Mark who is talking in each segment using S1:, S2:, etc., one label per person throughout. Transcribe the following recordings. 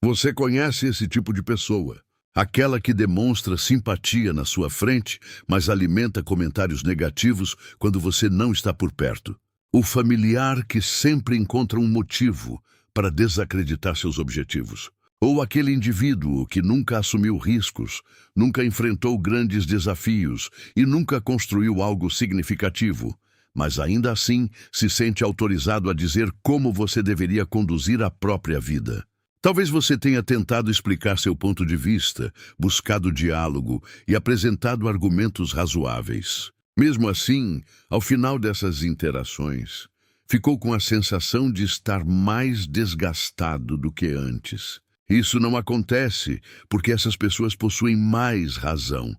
S1: Você conhece esse tipo de pessoa? Aquela que demonstra simpatia na sua frente, mas alimenta comentários negativos quando você não está por perto. O familiar que sempre encontra um motivo para desacreditar seus objetivos. Ou aquele indivíduo que nunca assumiu riscos, nunca enfrentou grandes desafios e nunca construiu algo significativo, mas ainda assim se sente autorizado a dizer como você deveria conduzir a própria vida. Talvez você tenha tentado explicar seu ponto de vista, buscado diálogo e apresentado argumentos razoáveis. Mesmo assim, ao final dessas interações, ficou com a sensação de estar mais desgastado do que antes. Isso não acontece porque essas pessoas possuem mais razão,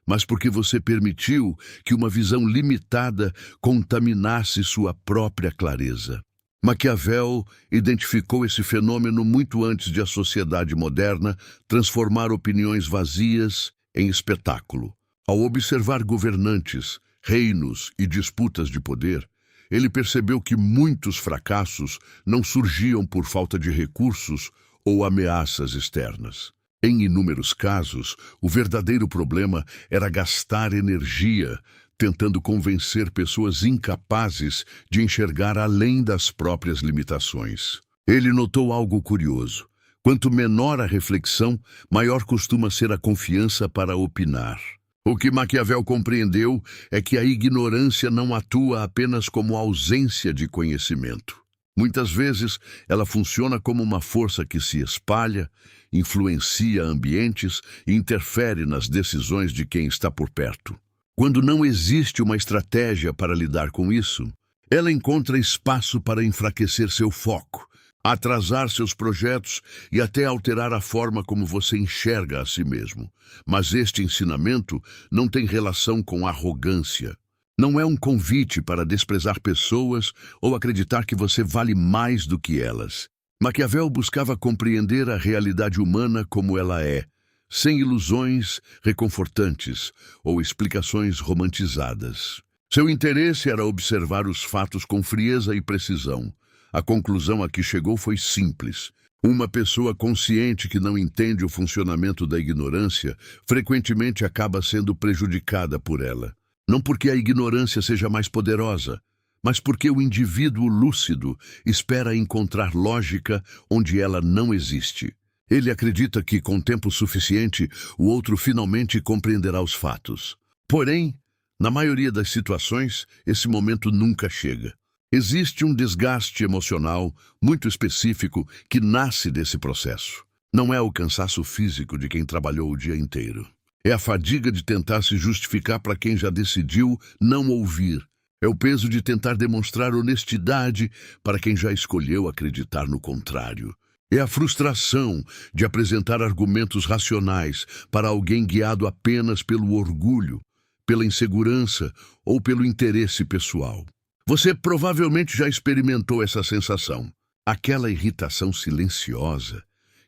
S1: mas porque você permitiu que uma visão limitada contaminasse sua própria clareza. Maquiavel identificou esse fenômeno muito antes de a sociedade moderna transformar opiniões vazias em espetáculo. Ao observar governantes, reinos e disputas de poder, ele percebeu que muitos fracassos não surgiam por falta de recursos ou ameaças externas. Em inúmeros casos, o verdadeiro problema era gastar energia tentando convencer pessoas incapazes de enxergar além das próprias limitações. Ele notou algo curioso. Quanto menor a reflexão, maior costuma ser a confiança para opinar. O que Maquiavel compreendeu é que a ignorância não atua apenas como ausência de conhecimento. Muitas vezes, ela funciona como uma força que se espalha, influencia ambientes e interfere nas decisões de quem está por perto. Quando não existe uma estratégia para lidar com isso, ela encontra espaço para enfraquecer seu foco, atrasar seus projetos e até alterar a forma como você enxerga a si mesmo. Mas este ensinamento não tem relação com arrogância. Não é um convite para desprezar pessoas ou acreditar que você vale mais do que elas. Maquiavel buscava compreender a realidade humana como ela é, sem ilusões reconfortantes ou explicações romantizadas. Seu interesse era observar os fatos com frieza e precisão. A conclusão a que chegou foi simples. Uma pessoa consciente que não entende o funcionamento da ignorância frequentemente acaba sendo prejudicada por ela. Não porque a ignorância seja mais poderosa, mas porque o indivíduo lúcido espera encontrar lógica onde ela não existe. Ele acredita que, com tempo suficiente, o outro finalmente compreenderá os fatos. Porém, na maioria das situações, esse momento nunca chega. Existe um desgaste emocional muito específico que nasce desse processo. Não é o cansaço físico de quem trabalhou o dia inteiro. É a fadiga de tentar se justificar para quem já decidiu não ouvir. É o peso de tentar demonstrar honestidade para quem já escolheu acreditar no contrário. É a frustração de apresentar argumentos racionais para alguém guiado apenas pelo orgulho, pela insegurança ou pelo interesse pessoal. Você provavelmente já experimentou essa sensação, aquela irritação silenciosa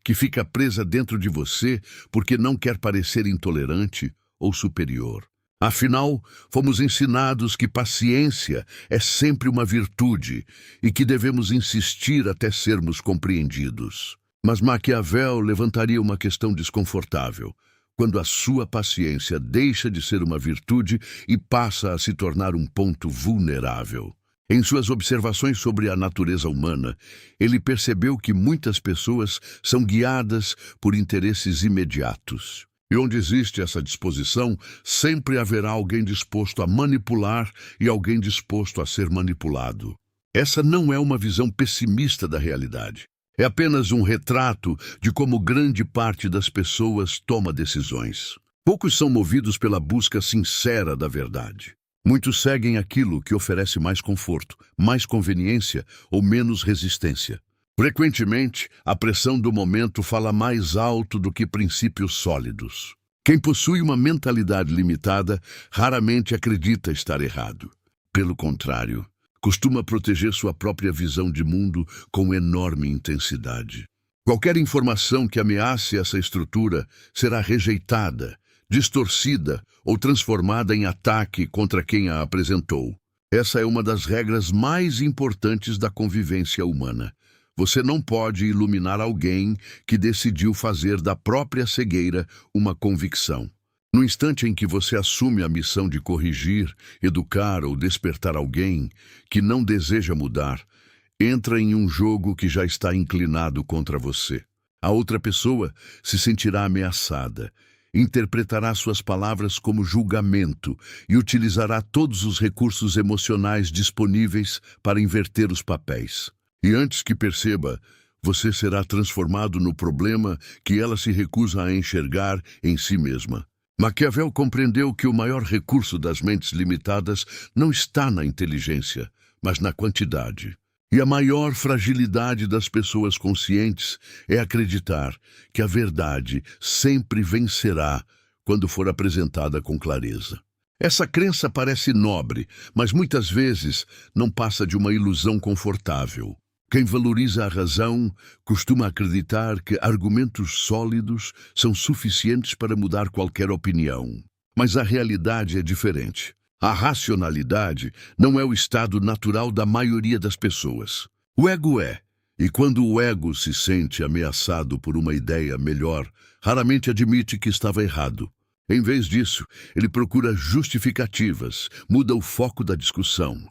S1: que fica presa dentro de você porque não quer parecer intolerante ou superior. Afinal, fomos ensinados que paciência é sempre uma virtude e que devemos insistir até sermos compreendidos. Mas Maquiavel levantaria uma questão desconfortável, quando a sua paciência deixa de ser uma virtude e passa a se tornar um ponto vulnerável. Em suas observações sobre a natureza humana, ele percebeu que muitas pessoas são guiadas por interesses imediatos. E onde existe essa disposição, sempre haverá alguém disposto a manipular e alguém disposto a ser manipulado. Essa não é uma visão pessimista da realidade. É apenas um retrato de como grande parte das pessoas toma decisões. Poucos são movidos pela busca sincera da verdade. Muitos seguem aquilo que oferece mais conforto, mais conveniência ou menos resistência. Frequentemente, a pressão do momento fala mais alto do que princípios sólidos. Quem possui uma mentalidade limitada raramente acredita estar errado. Pelo contrário, costuma proteger sua própria visão de mundo com enorme intensidade. Qualquer informação que ameace essa estrutura será rejeitada, distorcida ou transformada em ataque contra quem a apresentou. Essa é uma das regras mais importantes da convivência humana. Você não pode iluminar alguém que decidiu fazer da própria cegueira uma convicção. No instante em que você assume a missão de corrigir, educar ou despertar alguém que não deseja mudar, entra em um jogo que já está inclinado contra você. A outra pessoa se sentirá ameaçada, interpretará suas palavras como julgamento e utilizará todos os recursos emocionais disponíveis para inverter os papéis. E antes que perceba, você será transformado no problema que ela se recusa a enxergar em si mesma. Maquiavel compreendeu que o maior recurso das mentes limitadas não está na inteligência, mas na quantidade. E a maior fragilidade das pessoas conscientes é acreditar que a verdade sempre vencerá quando for apresentada com clareza. Essa crença parece nobre, mas muitas vezes não passa de uma ilusão confortável. Quem valoriza a razão costuma acreditar que argumentos sólidos são suficientes para mudar qualquer opinião. Mas a realidade é diferente. A racionalidade não é o estado natural da maioria das pessoas. O ego é. E quando o ego se sente ameaçado por uma ideia melhor, raramente admite que estava errado. Em vez disso, ele procura justificativas, muda o foco da discussão,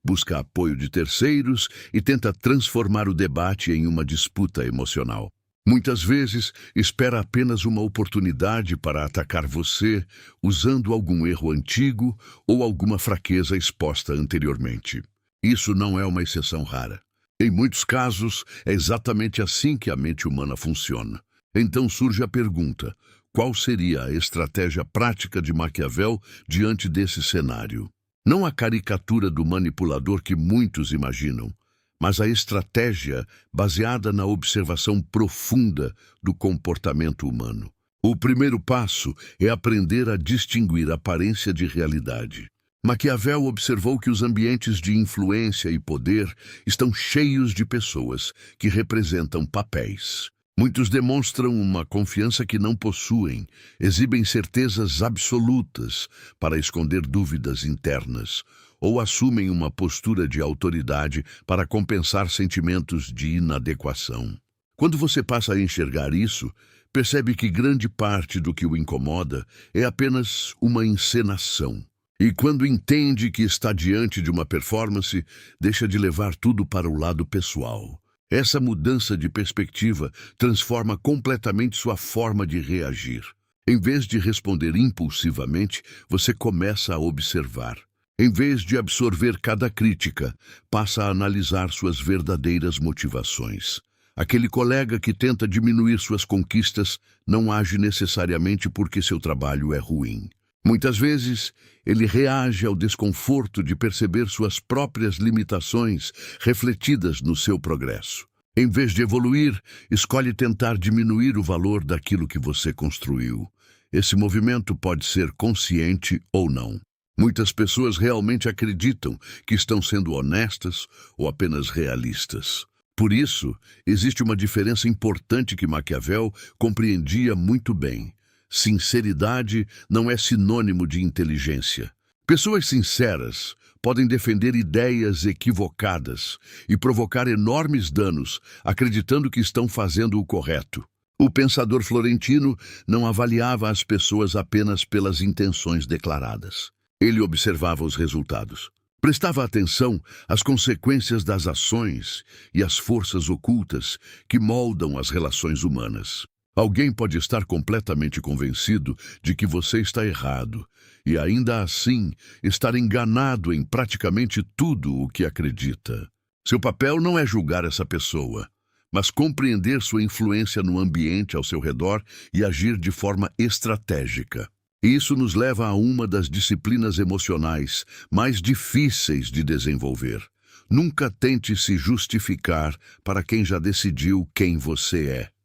S1: busca apoio de terceiros e tenta transformar o debate em uma disputa emocional. Muitas vezes, espera apenas uma oportunidade para atacar você, usando algum erro antigo ou alguma fraqueza exposta anteriormente. Isso não é uma exceção rara. Em muitos casos, é exatamente assim que a mente humana funciona. Então surge a pergunta: qual seria a estratégia prática de Maquiavel diante desse cenário? Não a caricatura do manipulador que muitos imaginam, mas a estratégia baseada na observação profunda do comportamento humano. O primeiro passo é aprender a distinguir aparência de realidade. Maquiavel observou que os ambientes de influência e poder estão cheios de pessoas que representam papéis. Muitos demonstram uma confiança que não possuem, exibem certezas absolutas para esconder dúvidas internas, ou assumem uma postura de autoridade para compensar sentimentos de inadequação. Quando você passa a enxergar isso, percebe que grande parte do que o incomoda é apenas uma encenação. E quando entende que está diante de uma performance, deixa de levar tudo para o lado pessoal. Essa mudança de perspectiva transforma completamente sua forma de reagir. Em vez de responder impulsivamente, você começa a observar. Em vez de absorver cada crítica, passa a analisar suas verdadeiras motivações. Aquele colega que tenta diminuir suas conquistas não age necessariamente porque seu trabalho é ruim. Muitas vezes, ele reage ao desconforto de perceber suas próprias limitações refletidas no seu progresso. Em vez de evoluir, escolhe tentar diminuir o valor daquilo que você construiu. Esse movimento pode ser consciente ou não. Muitas pessoas realmente acreditam que estão sendo honestas ou apenas realistas. Por isso, existe uma diferença importante que Maquiavel compreendia muito bem. Sinceridade não é sinônimo de inteligência. Pessoas sinceras podem defender ideias equivocadas e provocar enormes danos, acreditando que estão fazendo o correto. O pensador florentino não avaliava as pessoas apenas pelas intenções declaradas. Ele observava os resultados. Prestava atenção às consequências das ações e às forças ocultas que moldam as relações humanas. Alguém pode estar completamente convencido de que você está errado e ainda assim estar enganado em praticamente tudo o que acredita. Seu papel não é julgar essa pessoa, mas compreender sua influência no ambiente ao seu redor e agir de forma estratégica. Isso nos leva a uma das disciplinas emocionais mais difíceis de desenvolver. Nunca tente se justificar para quem já decidiu quem você é.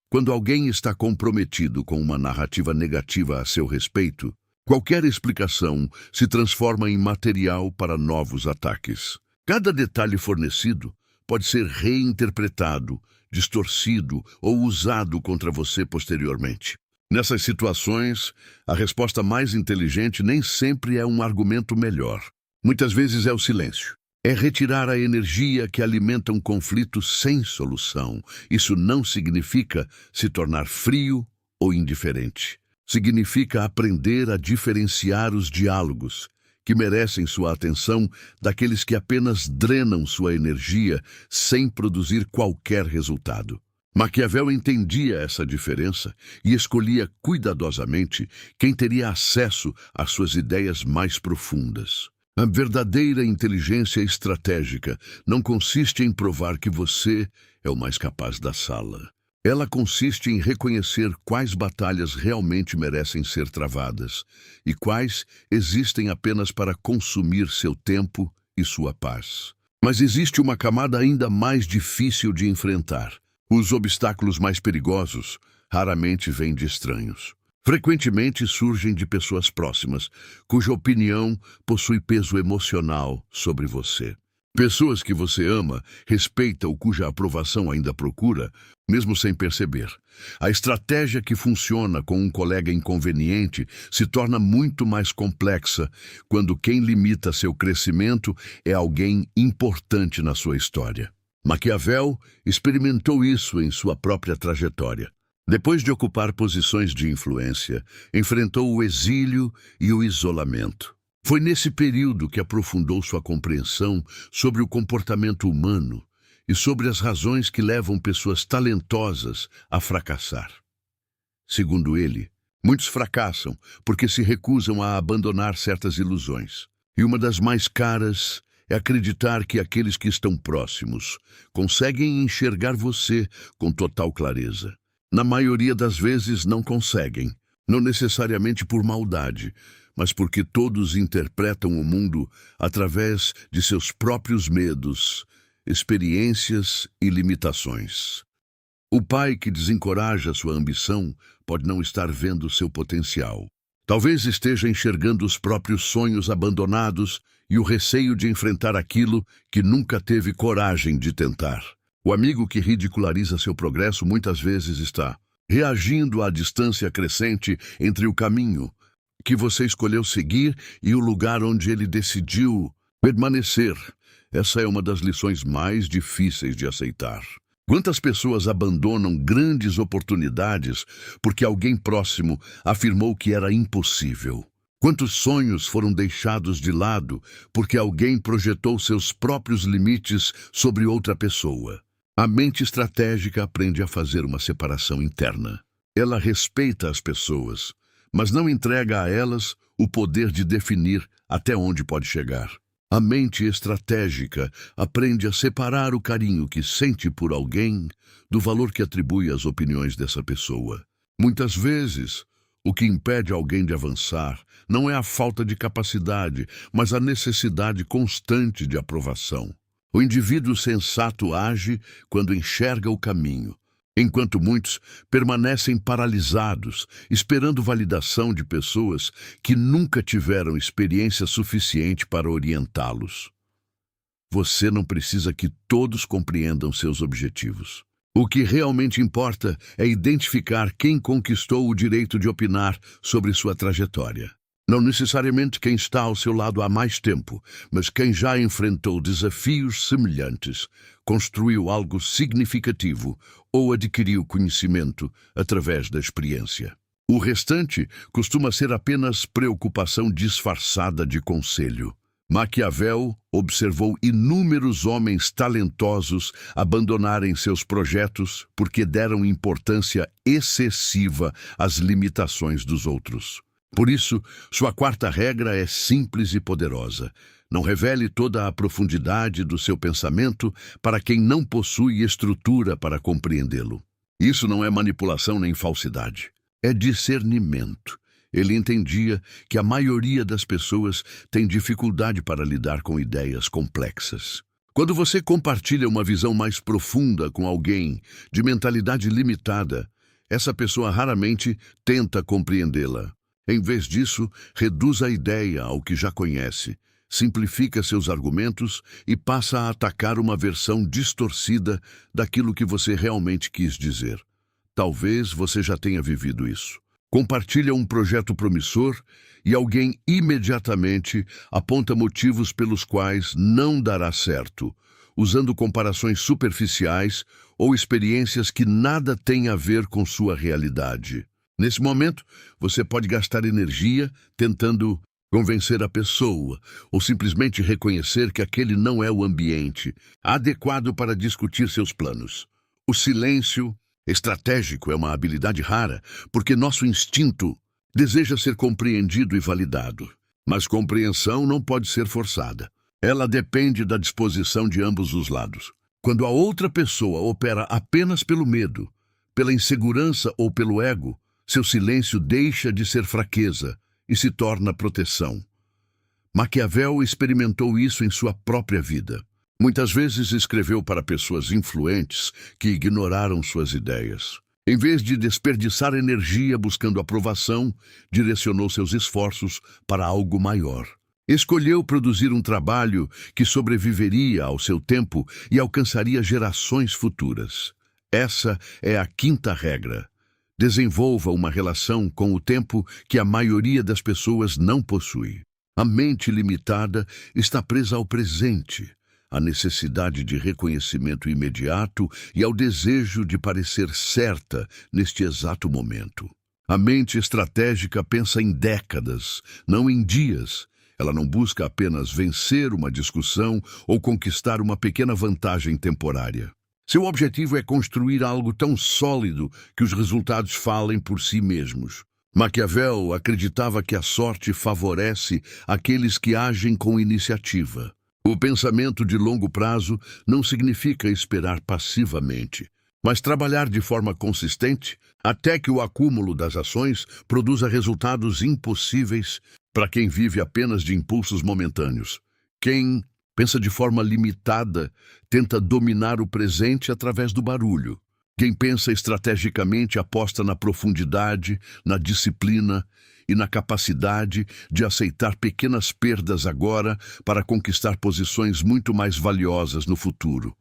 S1: Quando alguém está comprometido com uma narrativa negativa a seu respeito, qualquer explicação se transforma em material para novos ataques. Cada detalhe fornecido pode ser reinterpretado, distorcido ou usado contra você posteriormente. Nessas situações, a resposta mais inteligente nem sempre é um argumento melhor. Muitas vezes é o silêncio. É retirar a energia que alimenta um conflito sem solução. Isso não significa se tornar frio ou indiferente. Significa aprender a diferenciar os diálogos que merecem sua atenção daqueles que apenas drenam sua energia sem produzir qualquer resultado. Maquiavel entendia essa diferença e escolhia cuidadosamente quem teria acesso às suas ideias mais profundas. A verdadeira inteligência estratégica não consiste em provar que você é o mais capaz da sala. Ela consiste em reconhecer quais batalhas realmente merecem ser travadas e quais existem apenas para consumir seu tempo e sua paz. Mas existe uma camada ainda mais difícil de enfrentar. Os obstáculos mais perigosos raramente vêm de estranhos. Frequentemente surgem de pessoas próximas, cuja opinião possui peso emocional sobre você. Pessoas que você ama, respeita ou cuja aprovação ainda procura, mesmo sem perceber. A estratégia que funciona com um colega inconveniente se torna muito mais complexa quando quem limita seu crescimento é alguém importante na sua história. Maquiavel experimentou isso em sua própria trajetória. Depois de ocupar posições de influência, enfrentou o exílio e o isolamento. Foi nesse período que aprofundou sua compreensão sobre o comportamento humano e sobre as razões que levam pessoas talentosas a fracassar. Segundo ele, muitos fracassam porque se recusam a abandonar certas ilusões. E uma das mais caras é acreditar que aqueles que estão próximos conseguem enxergar você com total clareza. Na maioria das vezes não conseguem, não necessariamente por maldade, mas porque todos interpretam o mundo através de seus próprios medos, experiências e limitações. O pai que desencoraja sua ambição pode não estar vendo seu potencial. Talvez esteja enxergando os próprios sonhos abandonados e o receio de enfrentar aquilo que nunca teve coragem de tentar. O amigo que ridiculariza seu progresso muitas vezes está reagindo à distância crescente entre o caminho que você escolheu seguir e o lugar onde ele decidiu permanecer. Essa é uma das lições mais difíceis de aceitar. Quantas pessoas abandonam grandes oportunidades porque alguém próximo afirmou que era impossível? Quantos sonhos foram deixados de lado porque alguém projetou seus próprios limites sobre outra pessoa? A mente estratégica aprende a fazer uma separação interna. Ela respeita as pessoas, mas não entrega a elas o poder de definir até onde pode chegar. A mente estratégica aprende a separar o carinho que sente por alguém do valor que atribui às opiniões dessa pessoa. Muitas vezes, o que impede alguém de avançar não é a falta de capacidade, mas a necessidade constante de aprovação. O indivíduo sensato age quando enxerga o caminho, enquanto muitos permanecem paralisados, esperando validação de pessoas que nunca tiveram experiência suficiente para orientá-los. Você não precisa que todos compreendam seus objetivos. O que realmente importa é identificar quem conquistou o direito de opinar sobre sua trajetória. Não necessariamente quem está ao seu lado há mais tempo, mas quem já enfrentou desafios semelhantes, construiu algo significativo ou adquiriu conhecimento através da experiência. O restante costuma ser apenas preocupação disfarçada de conselho. Maquiavel observou inúmeros homens talentosos abandonarem seus projetos porque deram importância excessiva às limitações dos outros. Por isso, sua quarta regra é simples e poderosa. Não revele toda a profundidade do seu pensamento para quem não possui estrutura para compreendê-lo. Isso não é manipulação nem falsidade. É discernimento. Ele entendia que a maioria das pessoas tem dificuldade para lidar com ideias complexas. Quando você compartilha uma visão mais profunda com alguém de mentalidade limitada, essa pessoa raramente tenta compreendê-la. Em vez disso, reduz a ideia ao que já conhece, simplifica seus argumentos e passa a atacar uma versão distorcida daquilo que você realmente quis dizer. Talvez você já tenha vivido isso. Compartilha um projeto promissor e alguém imediatamente aponta motivos pelos quais não dará certo, usando comparações superficiais ou experiências que nada têm a ver com sua realidade. Nesse momento, você pode gastar energia tentando convencer a pessoa ou simplesmente reconhecer que aquele não é o ambiente adequado para discutir seus planos. O silêncio estratégico é uma habilidade rara porque nosso instinto deseja ser compreendido e validado. Mas compreensão não pode ser forçada. Ela depende da disposição de ambos os lados. Quando a outra pessoa opera apenas pelo medo, pela insegurança ou pelo ego, seu silêncio deixa de ser fraqueza e se torna proteção. Maquiavel experimentou isso em sua própria vida. Muitas vezes escreveu para pessoas influentes que ignoraram suas ideias. Em vez de desperdiçar energia buscando aprovação, direcionou seus esforços para algo maior. Escolheu produzir um trabalho que sobreviveria ao seu tempo e alcançaria gerações futuras. Essa é a quinta regra. Desenvolva uma relação com o tempo que a maioria das pessoas não possui. A mente limitada está presa ao presente, à necessidade de reconhecimento imediato e ao desejo de parecer certa neste exato momento. A mente estratégica pensa em décadas, não em dias. Ela não busca apenas vencer uma discussão ou conquistar uma pequena vantagem temporária. Seu objetivo é construir algo tão sólido que os resultados falem por si mesmos. Maquiavel acreditava que a sorte favorece aqueles que agem com iniciativa. O pensamento de longo prazo não significa esperar passivamente, mas trabalhar de forma consistente até que o acúmulo das ações produza resultados impossíveis para quem vive apenas de impulsos momentâneos. Quem pensa de forma limitada tenta dominar o presente através do barulho. Quem pensa estrategicamente aposta na profundidade, na disciplina e na capacidade de aceitar pequenas perdas agora para conquistar posições muito mais valiosas no futuro.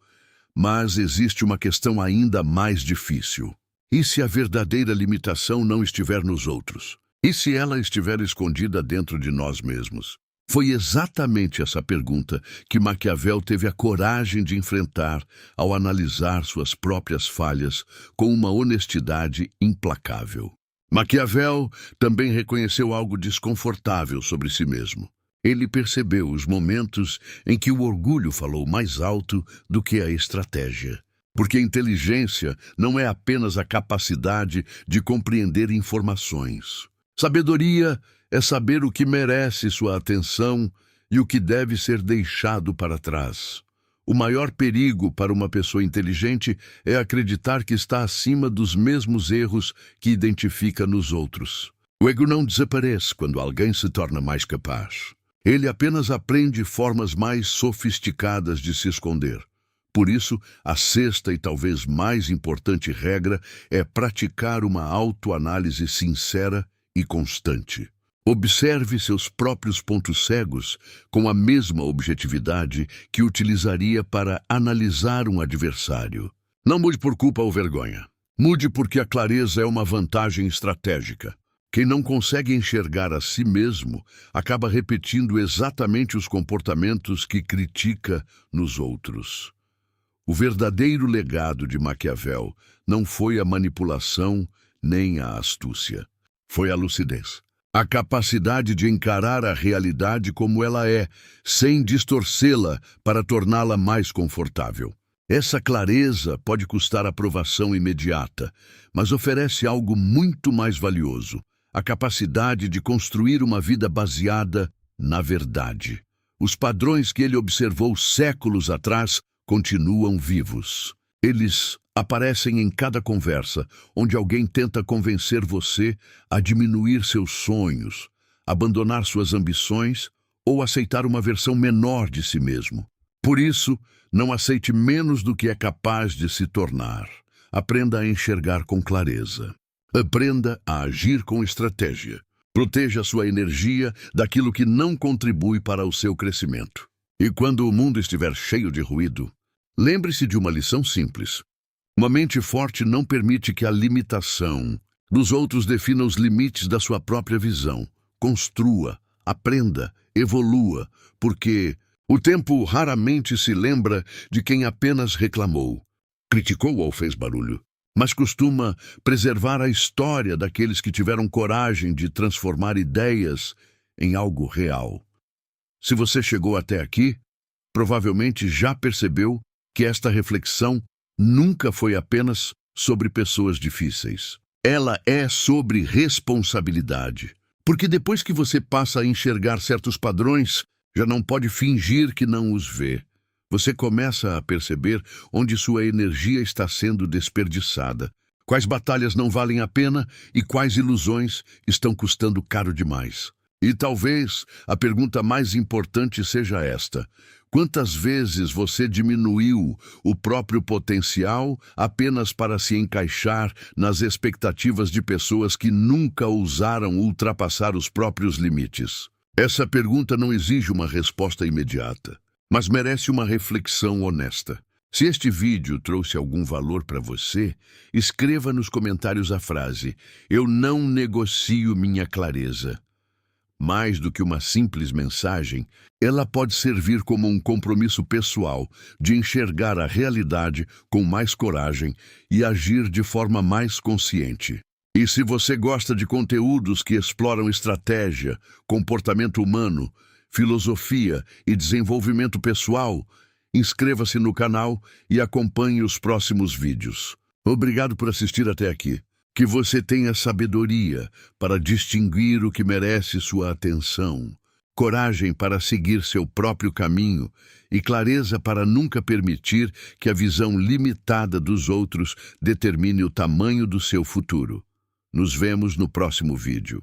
S1: Mas existe uma questão ainda mais difícil. E se a verdadeira limitação não estiver nos outros? E se ela estiver escondida dentro de nós mesmos? Foi exatamente essa pergunta que Maquiavel teve a coragem de enfrentar ao analisar suas próprias falhas com uma honestidade implacável. Maquiavel também reconheceu algo desconfortável sobre si mesmo. Ele percebeu os momentos em que o orgulho falou mais alto do que a estratégia. Porque inteligência não é apenas a capacidade de compreender informações. Sabedoria é saber o que merece sua atenção e o que deve ser deixado para trás. O maior perigo para uma pessoa inteligente é acreditar que está acima dos mesmos erros que identifica nos outros. O ego não desaparece quando alguém se torna mais capaz. Ele apenas aprende formas mais sofisticadas de se esconder. Por isso, a sexta e talvez mais importante regra é praticar uma autoanálise sincera e constante. Observe seus próprios pontos cegos com a mesma objetividade que utilizaria para analisar um adversário. Não mude por culpa ou vergonha. Mude porque a clareza é uma vantagem estratégica. Quem não consegue enxergar a si mesmo acaba repetindo exatamente os comportamentos que critica nos outros. O verdadeiro legado de Maquiavel não foi a manipulação nem a astúcia. Foi a lucidez. A capacidade de encarar a realidade como ela é, sem distorcê-la para torná-la mais confortável. Essa clareza pode custar aprovação imediata, mas oferece algo muito mais valioso: a capacidade de construir uma vida baseada na verdade. Os padrões que ele observou séculos atrás continuam vivos. Eles aparecem em cada conversa, onde alguém tenta convencer você a diminuir seus sonhos, abandonar suas ambições ou aceitar uma versão menor de si mesmo. Por isso, não aceite menos do que é capaz de se tornar. Aprenda a enxergar com clareza. Aprenda a agir com estratégia. Proteja sua energia daquilo que não contribui para o seu crescimento. E quando o mundo estiver cheio de ruído, lembre-se de uma lição simples. Uma mente forte não permite que a limitação Dos outros, defina os limites da sua própria visão. Construa, aprenda, evolua, porque o tempo raramente se lembra de quem apenas reclamou, criticou ou fez barulho, mas costuma preservar a história daqueles que tiveram coragem de transformar ideias em algo real. Se você chegou até aqui, provavelmente já percebeu que esta reflexão nunca foi apenas sobre pessoas difíceis. Ela é sobre responsabilidade. Porque depois que você passa a enxergar certos padrões, já não pode fingir que não os vê. Você começa a perceber onde sua energia está sendo desperdiçada, quais batalhas não valem a pena e quais ilusões estão custando caro demais. E talvez a pergunta mais importante seja esta: quantas vezes você diminuiu o próprio potencial apenas para se encaixar nas expectativas de pessoas que nunca ousaram ultrapassar os próprios limites? Essa pergunta não exige uma resposta imediata, mas merece uma reflexão honesta. Se este vídeo trouxe algum valor para você, escreva nos comentários a frase: "Eu não negocio minha clareza". Mais do que uma simples mensagem, ela pode servir como um compromisso pessoal de enxergar a realidade com mais coragem e agir de forma mais consciente. E se você gosta de conteúdos que exploram estratégia, comportamento humano, filosofia e desenvolvimento pessoal, inscreva-se no canal e acompanhe os próximos vídeos. Obrigado por assistir até aqui. Que você tenha sabedoria para distinguir o que merece sua atenção, coragem para seguir seu próprio caminho e clareza para nunca permitir que a visão limitada dos outros determine o tamanho do seu futuro. Nos vemos no próximo vídeo.